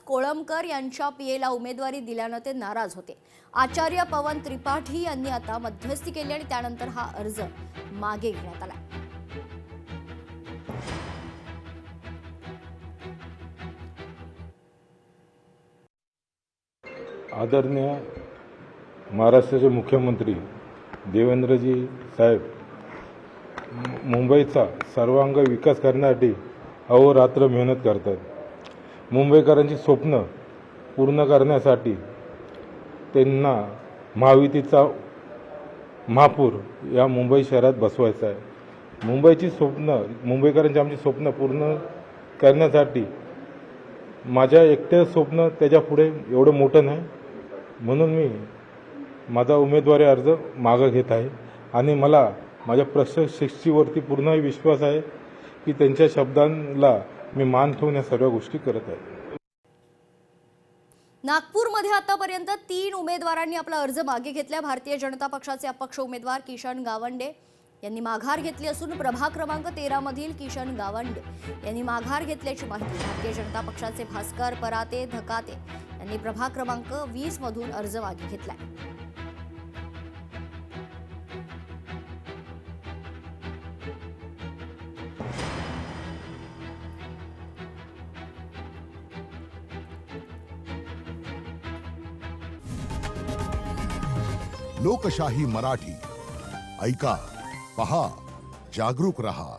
कोळंबकर यांच्या पीएला उमेदवारी दिल्यानं ते नाराज होते। आचार्य पवन त्रिपाठी यांनी आता मध्यस्थी केली आणि त्यानंतर हा अर्ज मागे घेण्यात आला। आदरणीय महाराष्ट्राचे मुख्यमंत्री देवेंद्रजी साहेब मुंबईचा सर्वांग विकास करण्यासाठी अहोरात्र मेहनत करतात। मुंबईकरांची स्वप्न पूर्ण करण्यासाठी त्यांना महायुतीचा महापूर या मुंबई शहरात बसवायचा आहे। मुंबईकरांची आमची स्वप्न पूर्ण करण्यासाठी माझ्या एकट्या स्वप्न त्याच्या पुढे एवढं मोठं नाही, म्हणून मी माझा उमेदवारी अर्ज मागे घेत आहे आणि मला माझ्या प्रशिक्षकावरती पूर्ण विश्वास आहे की त्यांच्या शब्दांना मी मान ठेवून या सर्व गोष्टी करत आहे। नागपूरमध्ये आतापर्यंत 3 उमेदवारांनी आपला अर्ज मागे घेतला। भारतीय जनता पक्षाचे अपक्ष उमेदवार किशन गावंडे यांनी माघार घेतली असून प्रभाग क्रमांक 13 मधील किशन गावंडे यांनी माघार घेतल्याची माहिती भारतीय जनता पक्षाचे भास्कर पराते धकाते यांनी प्रभाग क्रमांक 20 मधून अर्ज मागे घेतलाय। लोकशाही मराठी ऐका, पहा, जागरूक रहा।